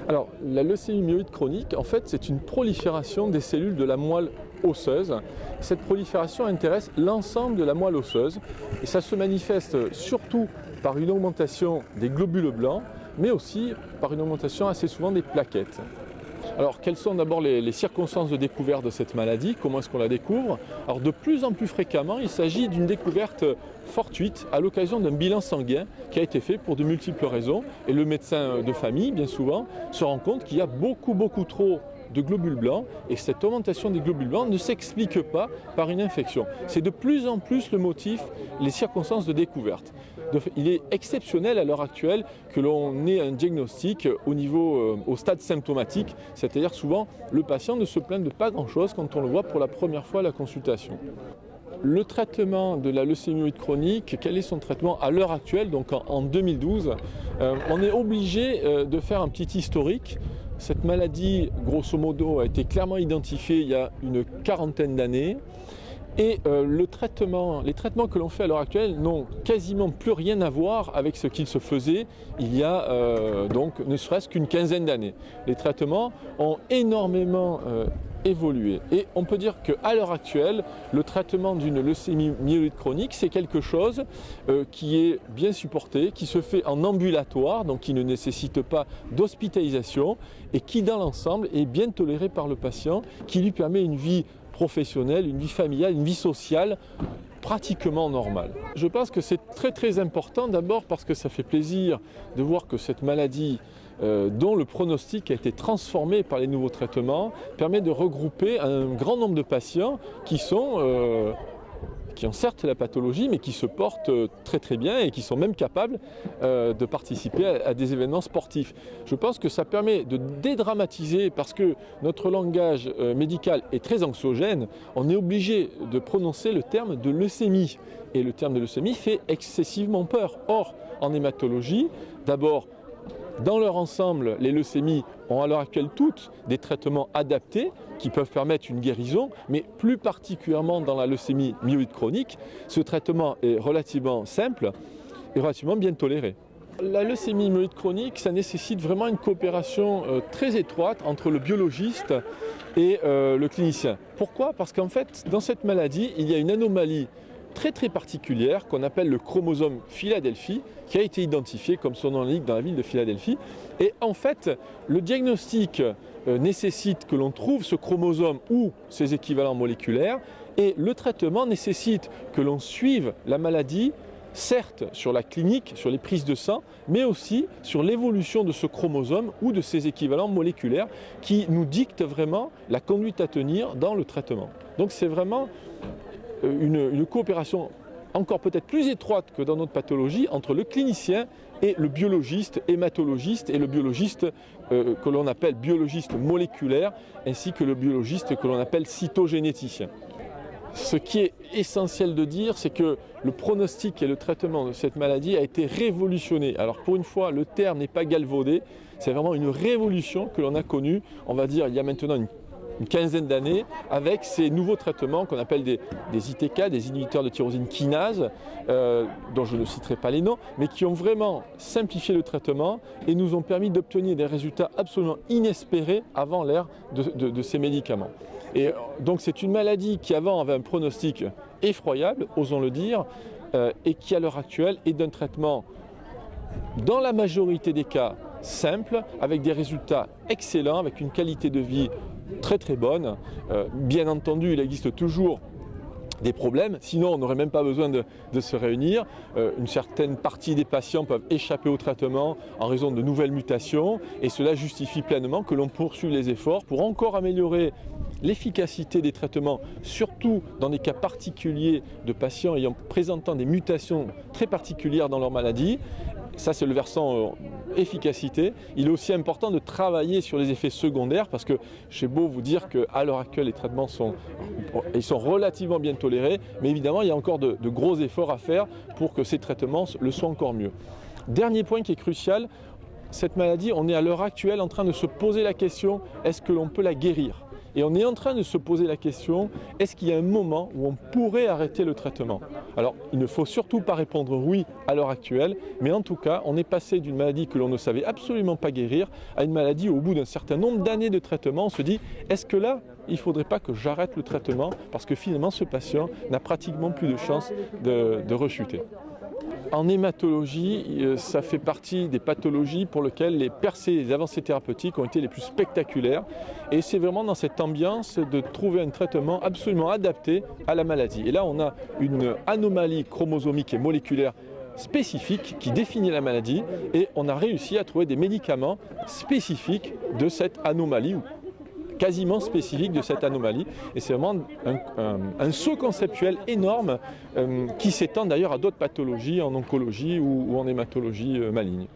Alors, la leucémie myéloïde chronique, en fait, c'est une prolifération des cellules de la moelle osseuse. Cette prolifération intéresse l'ensemble de la moelle osseuse et ça se manifeste surtout par une augmentation des globules blancs, mais aussi par une augmentation assez souvent des plaquettes. Alors, quelles sont d'abord les circonstances de découverte de cette maladie? Comment est-ce qu'on la découvre? Alors, de plus en plus fréquemment, il s'agit d'une découverte fortuite à l'occasion d'un bilan sanguin qui a été fait pour de multiples raisons. Et le médecin de famille, bien souvent, se rend compte qu'il y a beaucoup trop de globules blancs et cette augmentation des globules blancs ne s'explique pas par une infection. C'est de plus en plus le motif, les circonstances de découverte. Il est exceptionnel à l'heure actuelle que l'on ait un diagnostic au stade symptomatique, c'est-à-dire souvent le patient ne se plaint de pas grand-chose quand on le voit pour la première fois à la consultation. Le traitement de la leucémie myéloïde chronique, quel est son traitement à l'heure actuelle, donc en 2012? On est obligé de faire un petit historique. Cette maladie, grosso modo, a été clairement identifiée il y a une quarantaine d'années. Et les traitements que l'on fait à l'heure actuelle n'ont quasiment plus rien à voir avec ce qu'il se faisait il y a donc ne serait-ce qu'une quinzaine d'années. Les traitements ont énormément évolué. Et on peut dire qu'à l'heure actuelle, le traitement d'une leucémie myéloïde chronique, c'est quelque chose qui est bien supporté, qui se fait en ambulatoire, donc qui ne nécessite pas d'hospitalisation et qui, dans l'ensemble, est bien toléré par le patient, qui lui permet une vie professionnelle, une vie familiale, une vie sociale pratiquement normale. Je pense que c'est très important d'abord parce que ça fait plaisir de voir que cette maladie dont le pronostic a été transformé par les nouveaux traitements permet de regrouper un grand nombre de patients qui ont certes la pathologie, mais qui se portent très bien et qui sont même capables de participer à des événements sportifs. Je pense que ça permet de dédramatiser, parce que notre langage médical est très anxiogène, on est obligé de prononcer le terme de leucémie. Et le terme de leucémie fait excessivement peur. Or, en hématologie, d'abord, dans leur ensemble, les leucémies ont à l'heure actuelle toutes des traitements adaptés qui peuvent permettre une guérison, mais plus particulièrement dans la leucémie myéloïde chronique, ce traitement est relativement simple et relativement bien toléré. La leucémie myéloïde chronique, ça nécessite vraiment une coopération très étroite entre le biologiste et le clinicien. Pourquoi? Parce qu'en fait, dans cette maladie, il y a une anomalie très particulière qu'on appelle le chromosome Philadelphie, qui a été identifié, comme son nom l'indique, dans la ville de Philadelphie. Et en fait, le diagnostic nécessite que l'on trouve ce chromosome ou ses équivalents moléculaires, et le traitement nécessite que l'on suive la maladie, certes sur la clinique, sur les prises de sang, mais aussi sur l'évolution de ce chromosome ou de ses équivalents moléculaires qui nous dictent vraiment la conduite à tenir dans le traitement. Donc c'est vraiment une coopération encore peut-être plus étroite que dans notre pathologie entre le clinicien et le biologiste, hématologiste et le biologiste que l'on appelle biologiste moléculaire, ainsi que le biologiste que l'on appelle cytogénéticien. Ce qui est essentiel de dire, c'est que le pronostic et le traitement de cette maladie a été révolutionné. Alors pour une fois, le terme n'est pas galvaudé, c'est vraiment une révolution que l'on a connue, on va dire, il y a maintenant une quinzaine d'années, avec ces nouveaux traitements qu'on appelle des ITK, des inhibiteurs de tyrosine kinase, dont je ne citerai pas les noms, mais qui ont vraiment simplifié le traitement et nous ont permis d'obtenir des résultats absolument inespérés avant l'ère de ces médicaments. Et donc c'est une maladie qui avant avait un pronostic effroyable, osons le dire, et qui à l'heure actuelle est d'un traitement, dans la majorité des cas, simple, avec des résultats excellents, avec une qualité de vie très bonne. Bien entendu, il existe toujours des problèmes, sinon on n'aurait même pas besoin de se réunir. Une certaine partie des patients peuvent échapper au traitement en raison de nouvelles mutations et cela justifie pleinement que l'on poursuive les efforts pour encore améliorer l'efficacité des traitements, surtout dans des cas particuliers de patients présentant des mutations très particulières dans leur maladie. Ça, c'est le versant efficacité. Il est aussi important de travailler sur les effets secondaires parce que j'ai beau vous dire qu'à l'heure actuelle, les traitements sont relativement bien tolérés, mais évidemment, il y a encore de gros efforts à faire pour que ces traitements le soient encore mieux. Dernier point qui est crucial, cette maladie, on est à l'heure actuelle en train de se poser la question, est-ce que l'on peut la guérir ? Et on est en train de se poser la question, est-ce qu'il y a un moment où on pourrait arrêter le traitement? Alors, il ne faut surtout pas répondre oui à l'heure actuelle, mais en tout cas, on est passé d'une maladie que l'on ne savait absolument pas guérir à une maladie où, au bout d'un certain nombre d'années de traitement, on se dit, est-ce que là, il ne faudrait pas que j'arrête le traitement parce que finalement, ce patient n'a pratiquement plus de chances de rechuter. En hématologie, ça fait partie des pathologies pour lesquelles les percées et les avancées thérapeutiques ont été les plus spectaculaires. Et c'est vraiment dans cette ambiance de trouver un traitement absolument adapté à la maladie. Et là, on a une anomalie chromosomique et moléculaire spécifique qui définit la maladie et on a réussi à trouver des médicaments spécifiques de cette anomalie, quasiment spécifique de cette anomalie. Et c'est vraiment un saut conceptuel énorme qui s'étend d'ailleurs à d'autres pathologies en oncologie ou en hématologie maligne.